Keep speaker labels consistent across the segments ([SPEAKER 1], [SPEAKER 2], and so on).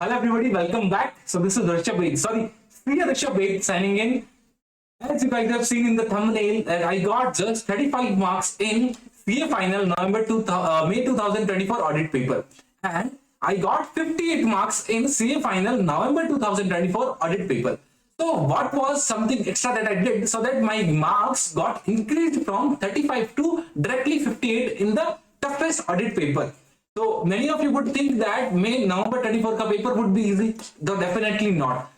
[SPEAKER 1] Hello everybody, welcome back. So this is Rishabh Baid. Sorry, Sri Rishabh Baid signing in. As you guys have seen in the thumbnail, that I got just 35 marks in CA final May 2024 audit paper, and I got 58 marks in CA final November 2024 audit paper. So what was something extra that I did so that my marks got increased from 35 to directly 58 in the toughest audit paper? So many of you would think that May November 24 का paper would be easy, though definitely not.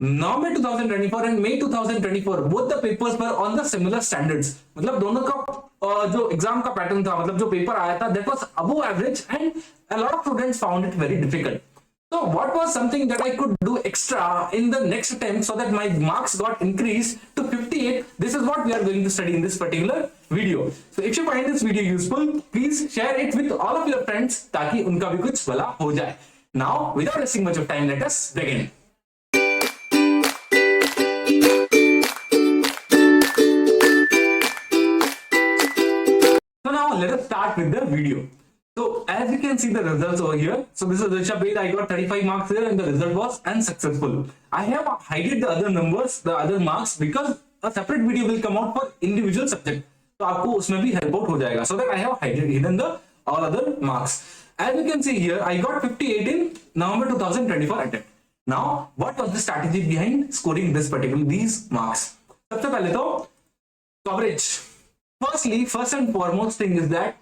[SPEAKER 1] November 2024 and May 2024 both the papers were on the similar standards. मतलब दोनों का जो exam का pattern था, मतलब जो paper आया था, that was above average and a lot of students found it very difficult. So what was something that I could do extra in the next attempt so that my marks got increased to 58? This is what we are going to study in this particular video. So if you find this video useful, please share it with all of your friends ताकि उनका भी कुछ भला हो जाए. Now, without wasting much of time, let us begin. So now let us start with the video. So as you can see the results over here. So this is Rishabh Baid. I got 35 marks here and the result was unsuccessful. I have hidden the other numbers, the other marks, because a separate video will come out for individual subject. So आपको उसमें भी help out हो जाएगा. So that I have hidden the all other marks. As you can see here, I got 58 in November 2024 attempt. Now, what was the strategy behind scoring these marks? सबसे पहले तो coverage. Firstly, first and foremost thing is that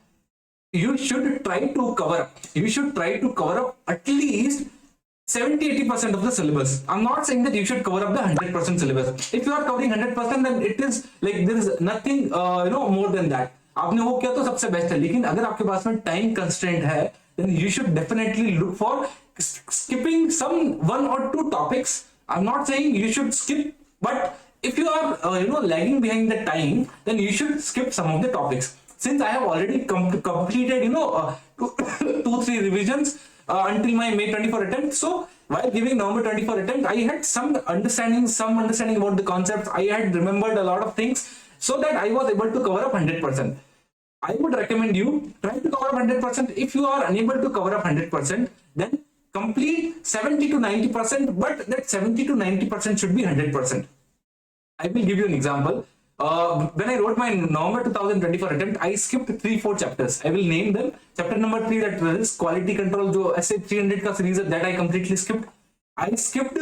[SPEAKER 1] you should try to cover up. You should try to cover up at least 70-80% of the syllabus. I'm not saying that you should cover up the 100% syllabus. If you are covering 100%, then it is like there is nothing more than that. आपने वो किया तो सबसे best है, लेकिन अगर आपके पास में टाइम कंस्ट्रेंट है, then you should definitely look for skipping some one or two topics. I'm not saying you should skip, but if you are lagging behind the time, then you should skip some of the topics. Since I have already completed 2-3 revisions until my May 24 attempt, so while giving November 24 attempt, I had some understanding about the concepts. I had remembered a lot of things so that I was able to cover up 100%. I would recommend you try to cover up 100%. If you are unable to cover up 100%, then complete 70 to 90%, but that 70 to 90% should be 100%. I will give you an example. When I wrote my November 2024 attempt, I skipped 3-4 chapters. I will name them. Chapter number 3, that is quality control, जो SA 300 का series है, that I completely skipped. I skipped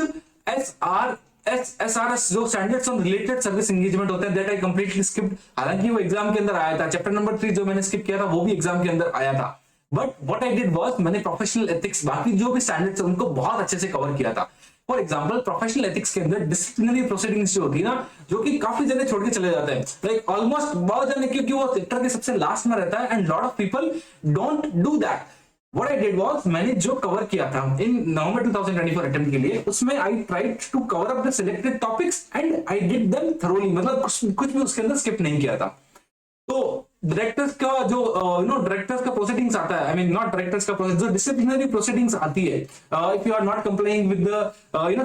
[SPEAKER 1] SRS जो standards on related service engagement होते हैं, that I completely skipped. हालांकि वो exam के अंदर आया था. चैप्टर नंबर 3 जो मैंने स्किप किया था, वो भी एग्जाम के अंदर आया था. But what I did was, मैंने प्रोफेशनल एथिक्स, बाकी जो भी स्टैंडर्ड्स है, उनको बहुत अच्छे से कवर किया था. फॉर एग्जाम्पल, प्रोफेशनल एथिक्स के अंदर डिसिप्लिनरी प्रोसीडिंग्स जो होती है ना, जो कि काफी जने छोड़ के चले जाते हैं, लाइक ऑलमोस्ट बहुत जने, क्योंकि वो सेक्टर के सबसे लास्ट में रहता है, and lot of people don't do that. What I did was, मैंने जो कवर किया था इन नवंबर 2024 अटेम्प्ट के लिए, उसमें I tried to cover up the selected topics and I did them thoroughly. मतलब कुछ भी उसके अंदर स्किप नहीं किया था. तो डायरेक्टर्स का जो डायरेक्टर्स का प्रोसीडिंग्स आता है, आई मीन नॉट डायरेक्टर्स का प्रोसेस, जो डिसिप्लिनरी प्रोसीडिंग्स आती है, if you are not complying with the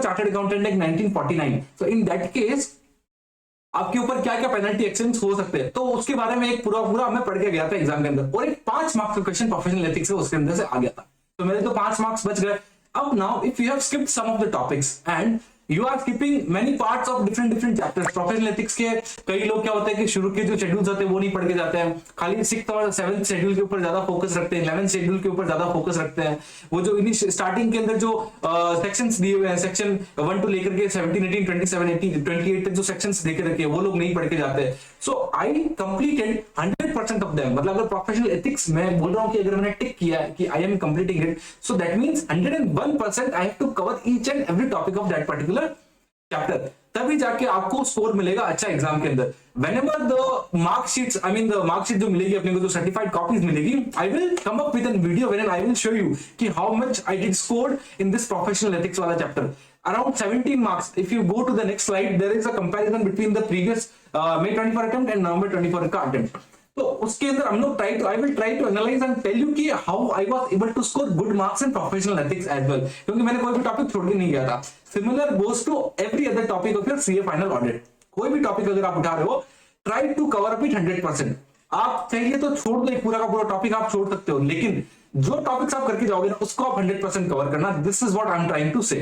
[SPEAKER 1] chartered accountant act 1949, so in that case आपके ऊपर क्या क्या पेनल्टी एक्शंस हो सकते हैं, तो उसके बारे में एक पूरा मैं पढ़ के गया था एग्जाम के अंदर, और एक 5 मार्क्स का क्वेश्चन प्रोफेशनल एथिक्स से उसके अंदर से आ गया था. तो मेरे तो 5 मार्क्स बच गए. अब now if you have skipped some of the topics and you are skipping many parts of different chapters. Professional ethics के कई लोग क्या होता है कि शुरू के जो शेड्यूल्स होते हैं वो नहीं पढ़ के जाते हैं, खाली 6th और 7th शेड्यूल के ऊपर ज्यादा फोकस रखते हैं, 11th शेड्यूल के ऊपर ज्यादा फोकस रखते हैं. वो जो स्टार्टिंग के अंदर जो सेक्शंस दिए हुए हैं, सेक्शन 1 टू लेकर के 17, 18, 27, 18, 28 तक जो सेक्शंस देके रखे हैं, वो लोग नहीं पढ़ के जाते हैं. सो आई कंप्लीटेड 100% ऑफ देम. मतलब अगर प्रोफेशनल एथिक्स मैं बोल रहा हूँ कि अगर मैंने टिक किया है कि I am completing it, so that means 101% I have to cover each and every topic of that particular chapter. तभी जाके आपको स्कोर मिलेगा अच्छा एग्जाम के अंदर. Whenever the mark sheets, I mean the mark sheet जो मिलेगी अपने को, जो सर्टिफाइड कॉपीज मिलेगी, I will come up with a video wherein I will show you कि how much I did scored in this professional ethics वाला chapter. Around 17 marks. If you go to the next slide, there is a comparison between the previous May 24 attempt and November 24 का attempt. तो उसके अंदर हम लोग I will try to analyze and tell you कि how I was able to score good marks in professional ethics as well. क्योंकि मैंने कोई भी टॉपिक छोड़ के नहीं गया था. Similar goes to every other topic of your CA final audit. कोई भी टॉपिक अगर आप उठा रहे हो, try to cover up it 100%. आप चाहिए तो छोड़ दो, एक पूरा का पूरा टॉपिक आप छोड़ सकते हो, लेकिन जो टॉपिक्स आप करके जाओगे ना उसको आप 100% कवर करना, this is what I am trying to say.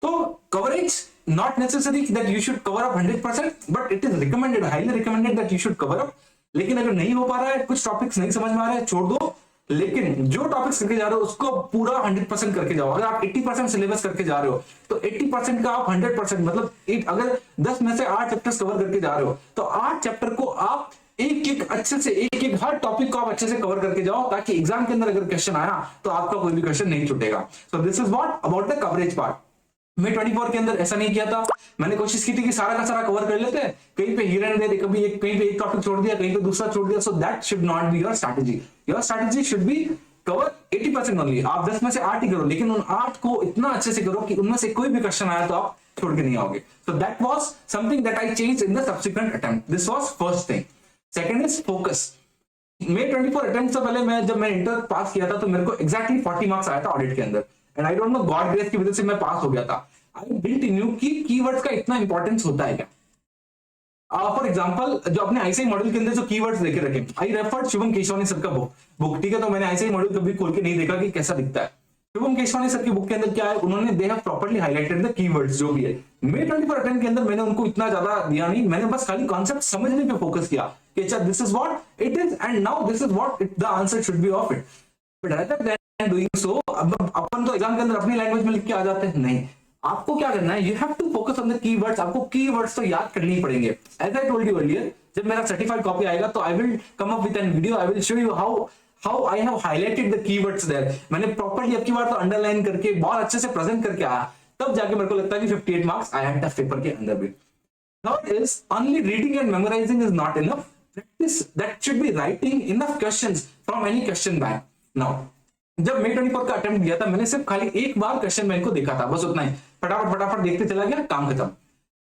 [SPEAKER 1] तो coverage not necessary that you should cover up 100%, but it is recommended, highly recommended that you should cover up. लेकिन अगर नहीं हो पा रहा है, कुछ टॉपिक्स नहीं समझ में आ रहा है, छोड़ दो, लेकिन जो टॉपिक्स करके जा रहे हो उसको पूरा 100% करके जाओ। अगर आप 80% सिलेबस करके जा रहे हो तो 80% का आप 100%, मतलब अगर 10 में से 8 चैप्टर्स कवर करके जा रहे हो तो 8 चैप्टर को आप एक एक अच्छे से, एक एक हर टॉपिक को आप अच्छे से कवर करके जाओ, ताकि एग्जाम के अंदर अगर क्वेश्चन आया तो आपका कोई भी क्वेश्चन नहीं छूटेगा। So this is what about the coverage part. मैं 24 के अंदर ऐसा नहीं किया था, मैंने कोशिश की थी कि सारा का सारा कवर कर लेते हैं, कहीं पे हिरन दे, कभी एक, कहीं पे एक टॉपिक छोड़ दिया, कहीं पे दूसरा छोड़ दिया। So that should not be your strategy. Your strategy should be cover 80% only. आप 10 में से 8 ही करो, लेकिन उन 8 को इतना अच्छे से करो कि उनमें से कोई भी क्वेश्चन आया तो आप छोड़ के नहीं आओगे। So that was something that I changed in the subsequent attempt. This was first thing. Second is focus. May 24 attempt से पहले जब मैं इंटर पास किया था तो मेरे को एग्जैक्टली 40 मार्क्स आया था ऑडिट के अंदर, and I don't no God grace की वजह से मैं पास हो गया था। आई डिडंट न्यू कि कीवर्ड्स का इतना इंपॉर्टेंस होता है क्या। फॉर एग्जांपल, जो अपने आईसीआई मॉड्यूल के अंदर जो कीवर्ड्स देखे रखे, आई रेफर्ड शुभम केशवानी सर का बुक, ठीक है, तो मैंने आईसीआई मॉड्यूल कभी खोल के नहीं देखा कि कैसा दिखता है। शुभम केशवानी सर की बुक के अंदर क्या है, उन्होंने they have properly highlighted the keywords जो भी है। May 24 अटेम्प्ट के अंदर मैंने उनको इतना ज्यादा दिया नहीं, मैंने बस खाली कॉन्सेप्ट समझने पे फोकस किया कि अच्छा this is what it is and now this is what the answer should be of it. But rather than doing so, अब अपन तो एग्जाम के अंदर अपनी लैंग्वेज में लिख के आ जाते हैं, नहीं, आपको क्या करना है, you have to focus on the keywords. आपको कीवर्ड्स तो याद करने ही पड़ेंगे। As I told you earlier, जब मेरा सर्टिफाइड कॉपी आएगा तो I will come up with an video, I will show you how I have highlighted the keywords there. मैंने प्रॉपर्ली अब की बार तो अंडरलाइन करके बहुत अच्छे से प्रेजेंट करके आया, तब जाके मेरे को लगता है कि 58 मार्क्स आया है टफ पेपर के अंदर भी। Third is only reading and memorizing is not enough. Practice that should be writing enough questions from any question bank. Now, जब May 24 का अटेम्प्ट दिया था, मैंने सिर्फ खाली एक बार क्वेश्चन बैंक को देखा था, बस उतना ही, फटाफट फटाफट देखते चला गया, काम खत्म।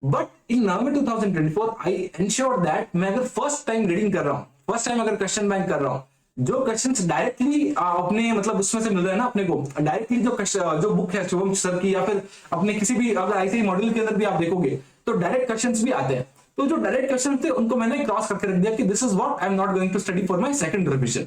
[SPEAKER 1] But in November 2024 I ensure that मैं अगर फर्स्ट टाइम रीडिंग कर रहा हूँ, फर्स्ट टाइम अगर क्वेश्चन बैंक कर रहा हूँ, जो क्वेश्चंस डायरेक्टली अपने मतलब उसमें से मिल रहा है ना अपने को डायरेक्टली, जो बुक है शुभम सर की या फिर अपने किसी भी अगर ऐसे ही मॉड्यूल के अंदर भी आप देखोगे तो डायरेक्ट क्वेश्चंस भी आते हैं। तो जो डायरेक्ट क्वेश्चन थे उनको मैंने क्रॉस करके रख दिया कि this is what I am not going to study for my second revision.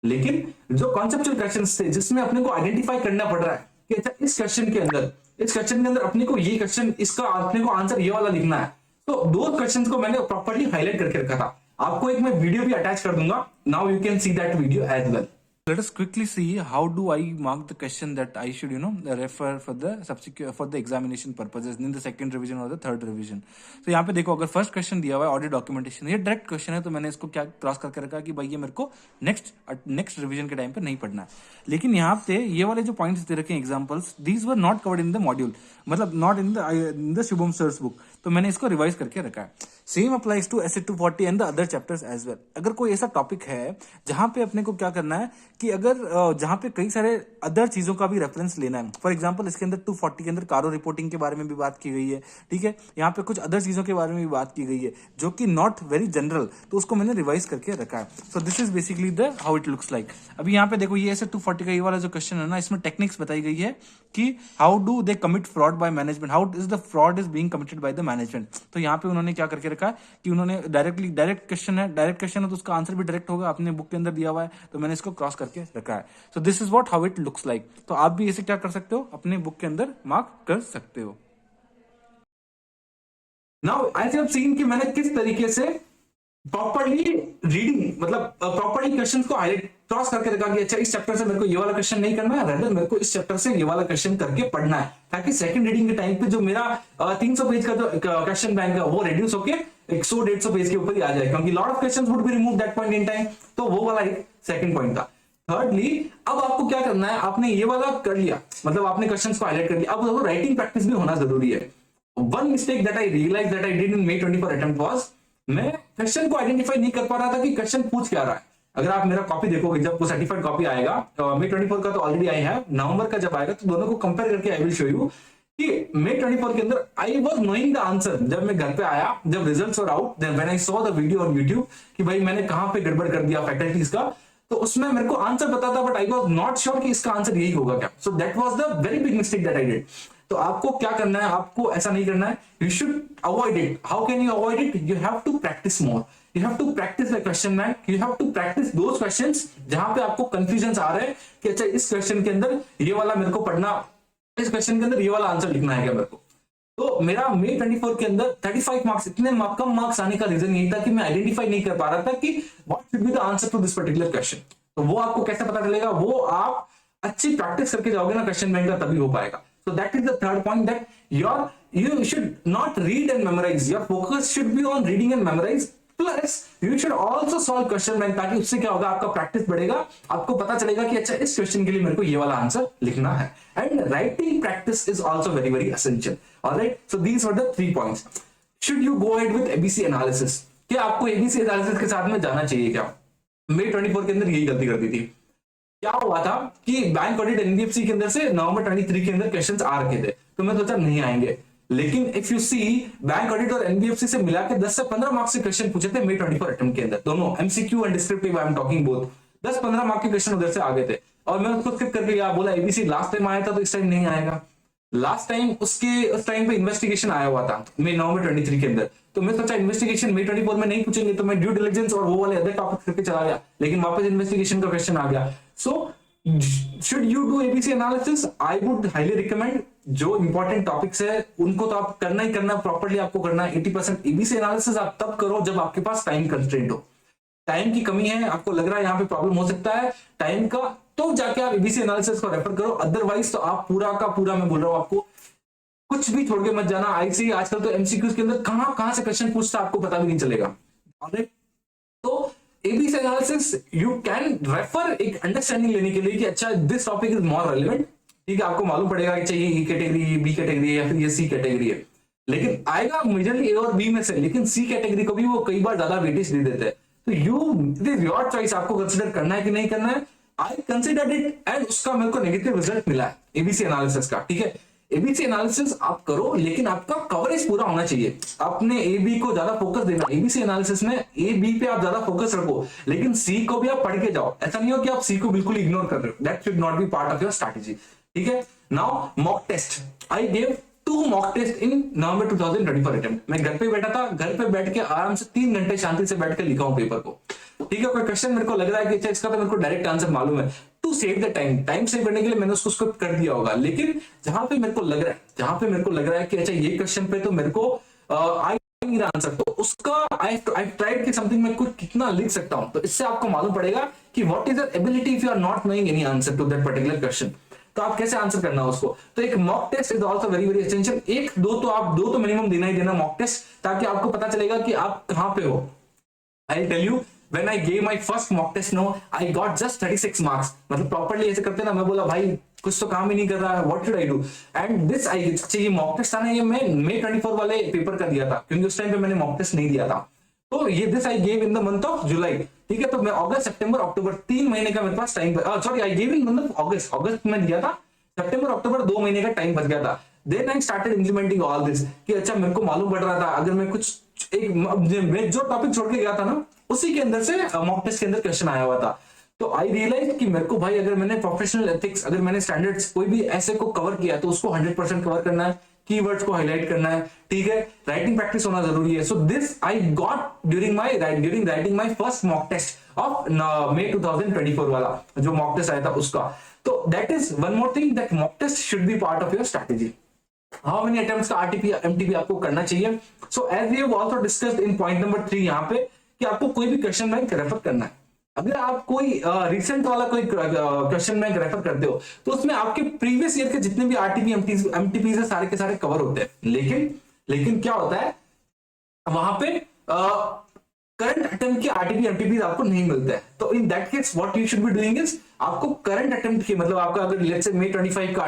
[SPEAKER 1] लेकिन जो कॉन्सेप्चुअल क्वेश्चंस थे जिसमें अपने को आइडेंटिफाई करना पड़ रहा है कि अच्छा इस क्वेश्चन के अंदर अपने को ये क्वेश्चन, इसका अपने को आंसर ये वाला लिखना है, तो दो क्वेश्चंस को मैंने प्रॉपर्ली हाईलाइट करके रखा था। आपको एक मैं वीडियो भी अटैच कर दूंगा, now you can see that video as well.
[SPEAKER 2] Let us quickly see how do I mark the question that I should refer for the subsequent for the examination purposes in the second revision or the third revision. So यहाँ पे देखो, अगर first question दिया हुआ है audit documentation, ये direct question है, तो मैंने इसको क्या क्रॉस करके रखा कि भाई ये मेरे को नेक्स्ट रिवीजन के टाइम पे नहीं पढ़ना है। लेकिन यहाँ पे ये वाले जो पॉइंट्स दे रखे हैं examples, these were not covered in the module, मतलब not in the Shubham sir's book, तो मैंने इसको रिवाइज करके रखा है। Same applies to essay 240 and the other chapters as well. अगर कोई ऐसा टॉपिक है जहां पे अपने को क्या करना है कि अगर जहां पे कई सारे अदर चीजों का भी रेफरेंस लेना है, फॉर एग्जांपल इसके अंदर 240 के अंदर कारो रिपोर्टिंग के बारे में भी बात की गई है, ठीक है, यहाँ पे कुछ अदर चीजों के बारे में भी बात की गई है जो कि नॉट वेरी जनरल, तो उसको मैंने रिवाइज करके रखा है। So this is basically the how it looks like. अभी यहाँ पे देखो, ये ऐसे 240 का ये वाला जो क्वेश्चन है ना, इसमें टेक्निक्स बताई गई है कि how do they commit fraud by management, how is the fraud is being committed by the management. तो यहाँ पे उन्होंने क्या करके रखा है कि उन्होंने डायरेक्ट क्वेश्चन है तो उसका आंसर भी डायरेक्ट होगा, अपने बुक के अंदर दिया हुआ है, तो मैंने इसको क्रॉस करके रखा है। So this is what how it looks like. तो आप भी इसे क्या कर सकते हो, अपने बुक के अंदर मार्क कर सकते हो।
[SPEAKER 1] नाउ ऐसे आप सीन कि मैंने किस तरीके से प्रॉपर्ली रीडिंग, मतलब प्रॉपर्ली क्वेश्चंस को हाईलाइट क्रॉस करके रखा कि अच्छा इस चैप्टर से मेरे को ये वाला क्वेश्चन नहीं करना है, रेदर मेरे को इस चैप्टर से ये वाला क्वेश्चन करके पढ़ना है, ताकि सेकंड रीडिंग के टाइम पे जो मेरा 300 पेज का जो क्वेश्चन बैंक है वो रिड्यूस होके 100-150 पेज के ऊपर ही आ जाए, क्योंकि lot of questions would be remove that point in time. तो वो वाला एक सेकंड पॉइंट था। थर्डली, अब आपको क्या करना है, आपने ये वाला कर लिया, मतलब आपने क्वेश्चंस को हाईलाइट कर लिया, अब राइटिंग प्रैक्टिस भी होना जरूरी है। One mistake that I realise that I did in May 24 attempt was, मैं क्वेश्चन को आइडेंटिफाई नहीं कर पा रहा था कि क्वेश्चन पूछ क्या रहा है। अगर आप मेरा कॉपी देखोगे, जब वो सर्टिफाइड कॉपी आएगा, May 24 का तो ऑलरेडी आई है, नवंबर का जब आएगा तो दोनों को कंपेयर करके आई विल शो यू कि May 24 के अंदर I was knowing the answer. जब मैं घर पे आया, जब results were out, then when I saw the video on YouTube कि भाई मैंने कहां पे गड़बड़ कर दिया फैकल्टीज का, तो उसमें मेरे को आंसर पता था, but I was not sure कि इसका आंसर यही होगा क्या। So that was the very big mistake that I did. तो आपको क्या करना है, आपको ऐसा नहीं करना है, you should avoid it. How can you avoid it? You have to practice more. You have to practice the question bank. You have to practice those questions जहां पे आपको कंफ्यूजन आ रहे हैं कि अच्छा इस क्वेश्चन के अंदर ये वाला मेरे को पढ़ना, इस क्वेश्चन के अंदर ये वाला आंसर लिखना है क्या मेरे को. तो मेरा May 24 के अंदर 35 मार्क्स, इतने कम मार्क्स आने का रीजन यही था कि मैं आइडेंटिफाई नहीं कर पा रहा था कि what should be the answer to this particular question. तो वो आपको कैसे पता चलेगा? वो आप अच्छी प्रैक्टिस करके जाओगे ना क्वेश्चन बैंक का, तभी हो पाएगा. So that is the third point, that you should not read and memorize. Your focus should be on reading and memorize. Plus you should also solve question bank, ताकि उससे क्या होगा, आपका प्रैक्टिस बढ़ेगा, आपको पता चलेगा कि अच्छा इस क्वेश्चन के लिए मेरे को ये वाला आंसर लिखना है. And writing practice is also very very essential. Alright, so these were the 3 points. Should you go ahead with ABC analysis? क्या आपको ABC analysis के साथ में जाना चाहिए क्या? May 24 के अंदर यही गलती कर दी थी. क्या हुआ था कि बैंक ऑडिट एनबीएफसी के अंदर से नवंबर 23 के अंदर क्वेश्चंस आ रखे थे, तो मैं सोचा नहीं आएंगे. लेकिन if you see, bank audit और एनबीएफसी से मिला के 10 से 15 मार्क्स के क्वेश्चन पूछे थे May 24 अटेम्प्ट के अंदर, दोनों MCQ and descriptive. I am talking both. 10-15 marks के क्वेश्चन उधर से आ गए थे और मैं उसको स्किप करके गया. बोला एबीसी लास्ट टाइम आया था तो इस टाइम नहीं आएगा. लास्ट टाइम उस टाइम पे इन्वेस्टिगेशन आया हुआ था नवंबर 23 के अंदर, तो मैं सोचा इन्वेस्टिगेशन May 24 में नहीं पूछेंगे, तो मैं ड्यू डिलिजेंस और वो वाले अदर टॉपिक्स करके चला गया, लेकिन वापस इन्वेस्टिगेशन का क्वेश्चन आ गया. सो should you do ABC analysis? I would highly recommend. जो इंपॉर्टेंट टॉपिक्स है उनको तो आप करना ही करना, प्रॉपर्ली आपको करना है. 80% ABC एनालिसिस आप तब करो जब आपके पास टाइम कंस्ट्रेंट हो, टाइम की कमी है, आपको लग रहा है यहाँ पे प्रॉब्लम हो सकता है टाइम का, तो जाके आप ABC एनालिसिस को रेफर करो. अदरवाइज तो आप पूरा का पूरा, मैं बोल रहा हूँ आपको कुछ भी छोड़ के मत जाना. आईसी आजकल तो एमसीक्यूज के अंदर कहां से क्वेश्चन पूछता है आपको पता भी नहीं चलेगा. तो ABC analysis you can refer एक अंडरस्टैंडिंग लेने के लिए कि अच्छा this topic is more relevant. ठीक है, आपको मालूम पड़ेगा कि चाहिए E कैटेगरी, B कैटेगरी है या फिर ये C कैटेगरी है, लेकिन आएगा मेजरली A और B में से, लेकिन C कैटेगरी को भी वो कई बार ज्यादा वेटेज दे देते हैं. तो इट इज योर चॉइस, आपको कंसिडर करना है कि नहीं करना है. आई कंसिडर्ड इट एंड उसका मेरे को नेगेटिव रिजल्ट मिला है ABC एनालिसिस का. ठीक है, ABC एनालिसिस आप करो, लेकिन आपका कवरेज पूरा होना चाहिए. आपने AB को ज्यादा फोकस देना. ABC एनालिसिस में AB पे आप ज्यादा फोकस रखो, लेकिन C को भी आप पढ़ के जाओ. ऐसा नहीं हो कि आप C को बिल्कुल इग्नोर कर रहे हो. That should not be part of your strategy. ठीक है, now mock test. I gave 2 mock test in November 2024 attempt. मैं घर पे बैठा था, घर पे बैठ के आराम से 3 घंटे शांति से बैठ के लिखा हूं पेपर को. ठीक है, कोई क्वेश्चन मेरे को लग रहा है कि अच्छा इसका तो मेरे को डायरेक्ट आंसर मालूम है, to save the time save करने के लिए मैंने उसको स्किप कर दिया होगा. लेकिन जहां पे मेरे को लग रहा है कि अच्छा ये क्वेश्चन पे तो मेरे को आई नहीं आंसर, तो उसका आई ट्राइड कि समथिंग मैं कुछ कितना लिख सकता हूं. तो इससे आपको मालूम पड़ेगा कि what is your ability if you are not knowing any answer to that particular question. तो आप कैसे आंसर करना है उसको. तो एक mock test is also very very essential. दो तो मिनिमम देना ही देना मॉक टेस्ट, ताकि आपको पता चलेगा कि आप कहां पे हो. I tell you, when I gave my first mock test, no, I got just 36 marks. मतलब प्रॉपर्ली ऐसे करते ना, मैं बोला भाई कुछ तो काम ही नहीं कर रहा है, what should I do? And this ये मॉक टेस्ट था ना, ये मैं May 24 वाले पेपर का दिया था, क्योंकि उस टाइम पे मैंने मॉक टेस्ट नहीं दिया था. तो ये this I gave in the month of July. ठीक है, तो मैं अगस्त सितंबर अक्टूबर 3 महीने का मेरे पास time, sorry I gave in month of August में दिया था, सितंबर अक्टूबर 2 महीने का टाइम बच गया था. Then I started implementing all this कि अच्छा मेरे को मालूम पड़ रहा था अगर मैं कुछ मैं जो टॉपिक छोड़ के गया था ना, उसी के अंदर से मॉक टेस्ट के अंदर क्वेश्चन आया हुआ था. तो आई रियलाइज कि मेरे को भाई अगर मैंने प्रोफेशनल एथिक्स, अगर मैंने स्टैंडर्ड्स कोई भी ऐसे को कवर किया तो उसको 100% कवर करना है, कीवर्ड्स को हाईलाइट करना है. ठीक है, राइटिंग प्रैक्टिस होना जरूरी है. So this I got during writing my first mock test of May 2024 वाला जो मॉक टेस्ट आया था उसका. तो that is one more thing, that mock test should be part of your strategy. How many attempts का RTP MTP आपको करना चाहिए. So as we have also discussed in point number 3 यहाँ पे कि आपको कोई भी क्वेश्चन बैंक रेफर करना है. अगर आप कोई रिसेंट वाला कोई क्वेश्चन बैंक रेफर करते हो तो उसमें आपके प्रीवियस ईयर के जितने भी आरटीपी एमटीपी है सारे के सारे कवर होते हैं. लेकिन क्या होता है वहां पे करंट अटेम्प्ट के आरटीपी एमटीपी आपको नहीं मिलते हैं. तो इन that case what you should be doing is, आपको करंट अटेम्प्ट के, मतलब आपका अगर लेट्स से May 25 का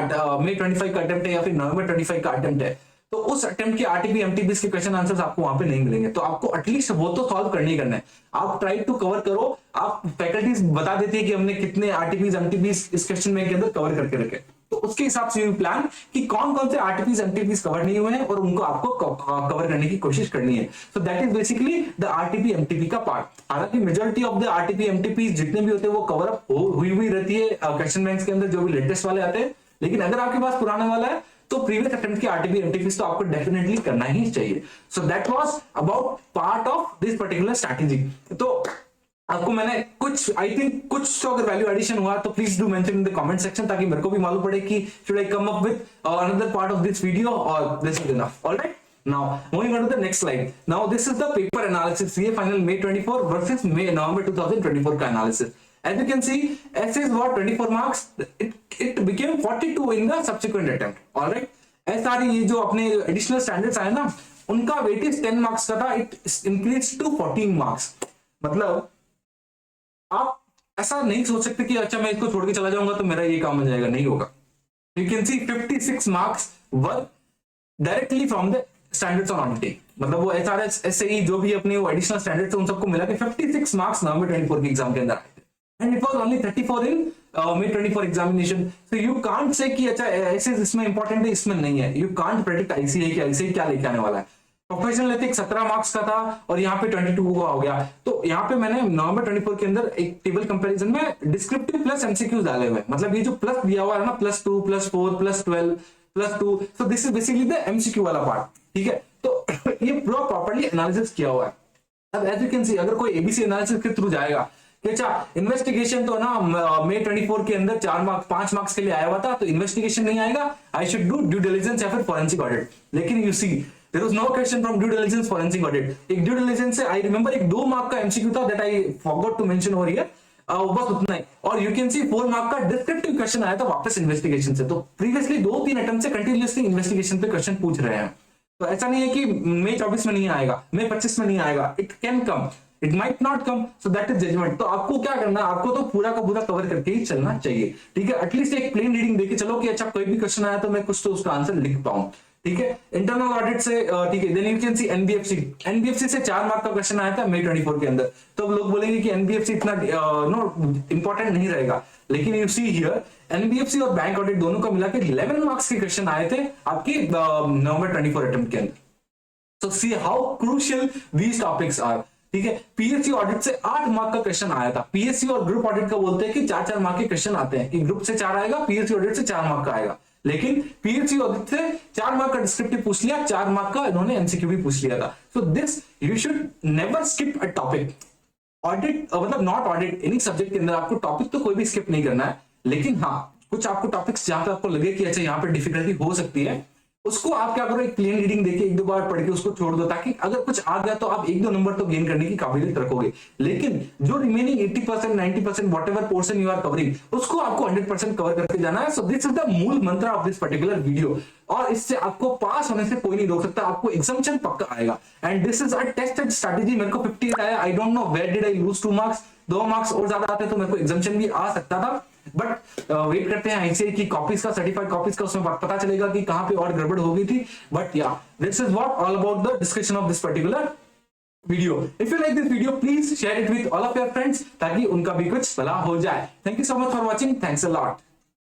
[SPEAKER 1] अटेम्प्ट है या फिर नवंबर 25 का अटेम्प्ट है, तो उस अटेम्प्ट के आरटीपी एमटीपी के क्वेश्चन आंसर्स आपको वहां पे नहीं मिलेंगे. तो आपको एटलीस्ट वो तो सॉल्व करने ही करना है. आप ट्राई टू कवर करो. आप फैकल्टीज बता देती है कि हमने कितने आरटीपीज एमटीपीज इस क्वेश्चन बैंक के अंदर कवर करके रखे, तो उसके हिसाब से प्लान कि कौन कौन से आरटीपीज एमटीपीज कवर नहीं हुए हैं और उनको आपको कवर करने की कोशिश करनी है. सो that is basically the RTP MTP का पार्ट. हालांकि मेजॉरिटी ऑफ द आरटीपी एमटीपीज जितने भी होते हैं वो कवर अप हुई रहती है क्वेश्चन बैंक्स के अंदर, जो भी लेटेस्ट वाले आते हैं. लेकिन अगर आपके पास पुराने वाला है तो प्रीवियस अटेम्प्ट की आरटीपी एंटीफीस तो आपको डेफिनेटली करना ही चाहिए. So that was about part of this particular strategy. तो आपको मैंने कुछ आई थिंक कुछ तो अगर वैल्यू एडिशन हुआ तो please do mention in the comment section, ताकि मेरे को भी मालूम पड़े कि should I come up with another part of this video और this is enough. Alright, now moving on to the next slide. Now this is the paper analysis, CA final May 24 versus November 2024 का analysis. As you can see, essays were 24 marks. It became 42 in the subsequent attempt. All right. SRE ये जो अपने additional standards आए ना, उनका weightage 10 marks का था. It increased to 14 marks. मतलब आप ऐसा नहीं सोच सकते कि अच्छा मैं इसको छोड़ के चला जाऊंगा तो मेरा ये काम हो जाएगा. नहीं होगा. You can see 56 marks were directly from the standards on auditing. मतलब वो एसआरएस एसएई जो भी अपने वो एडिशनल स्टैंडर्ड्स उन सबको मिला के 56 मार्क्स नवंबर 24 के एग्जाम के अंदर आए थे. And it was only 34 in May 24 examination. So you can't say कि अच्छा ऐसे इसमें इंपॉर्टेंट है इसमें नहीं है. यू कांट प्रेडिक्ट आईसीए कि आईसीए क्या लेके आने वाला है. प्रोफेशनल एथिक्स 17 मार्क्स का था और यहाँ पे 22 का हो गया. तो यहाँ पे मैंने नवंबर 24 के अंदर एक टेबल कंपैरिजन में डिस्क्रिप्टिव प्लस एमसीक्यूज डाले हुए. मतलब ये जो प्लस दिया हुआ है ना, +2 +4 +12 +2, so this is basically the MCQ वाला पार्ट. ठीक है, तो ये पूरा प्रॉपर्ली एनालिसिस किया हुआ है. अब एज यू कैन सी अगर कोई एबीसी एनालिसिस के थ्रू जाएगा कि अच्छा इन्वेस्टिगेशन तो ना May 24 के अंदर 5 मार्क्स के लिए आया हुआ था, तो इन्वेस्टिगेशन नहीं आएगा, I should do due diligence या फिर फॉरेंसिक ऑडिट. लेकिन you see there was no question from due diligence forensic audit. एक ड्यू डिलिजेंस से आई रिमेंबर एक 2 मार्क का एमसीक्यू था that I forgot to mention over here. बस उतना ही. और यू कैन सी 4 मार्क का डिस्क्रिप्टिव क्वेश्चन आया था वापस इन्वेस्टिगेशन से. तो प्रीवियसली 2-3 अटेम्प्ट से कंटिन्यूअसली इन्वेस्टिगेशन पे क्वेश्चन पूछ रहे हैं. तो ऐसा नहीं है कि May 24 में नहीं आएगा, May 25 में नहीं आएगा. It can come, it might not come. So that is judgement. तो आपको क्या करना है, आपको तो पूरा का पूरा कवर करके ही चलना चाहिए. ठीक है, एटलीस्ट एक प्लेन रीडिंग देके चलो कि अच्छा कोई भी क्वेश्चन आया तो मैं कुछ तो उसका आंसर लिख पाऊं. ठीक है, इंटरनल ऑडिट से ठीक है. Then you can see NBFC से 4 मार्क का क्वेश्चन आया था May 24 के अंदर. तो अब लोग बोलेंगे कि एनबीएफसी इतना इंपॉर्टेंट नहीं रहेगा. लेकिन यू सी हियर एनबीएफसी और बैंक ऑडिट दोनों का मिला के 11 मार्क्स के क्वेश्चन आए थे आपके नवंबर 24 अटेम्प्ट के अंदर. So see how crucial these topics are. ठीक है, पीएससी ऑडिट से 8 मार्क का क्वेश्चन आया था. पीएससी और ग्रुप ऑडिट का बोलते हैं कि 4-4 मार्क के क्वेश्चन आते हैं कि ग्रुप से 4 आएगा, पीएससी ऑडिट से 4 मार्क का आएगा. लेकिन पीएससी ऑडिट से 4 मार्क का डिस्क्रिप्टिव पूछ लिया, 4 मार्क का इन्होंने एमसीक्यू भी पूछ लिया था. So this you should never skip a topic. Audit मतलब नॉट ऑडिट एनी सब्जेक्ट के अंदर आपको टॉपिक तो कोई भी स्किप नहीं करना है. लेकिन हाँ, कुछ आपको टॉपिक्स जहां पे आपको लगे कि अच्छा यहाँ पे डिफिकल्टी हो सकती है, उसको आप क्या करो, एक प्लेन रीडिंग देके 1-2 बार पढ़ के उसको छोड़ दो, ताकि अगर कुछ आ गया तो आप 1-2 नंबर तो गेन करने की काबिलियत रखोगे. लेकिन जो remaining 80% 90% whatever portion you are covering, उसको आपको 100% कवर करके जाना है. सो दिस इज द मूल मंत्र ऑफ दिस पर्टिकुलर वीडियो. और इससे आपको पास होने से कोई नहीं रोक सकता. आपको एग्जामिनेशन पक्का आएगा. And this is a tested strategy. मेरे को 58 आया. I don't know where did I lose 2 marks. 2 marks और ज्यादा आते तो मेरे को एग्जामिनेशन भी आ सकता था. बट वेट करते हैं आईसीए की कॉपीज का, सर्टिफाइड कॉपीज का, उसमें पता चलेगा कि कहां पे और गड़बड़ हो गई थी. बट या this is what all about the discussion of this particular video. If you like this video please share it with all of your friends, ताकि उनका भी कुछ भला हो जाए. Thank you so much for watching. Thanks a lot.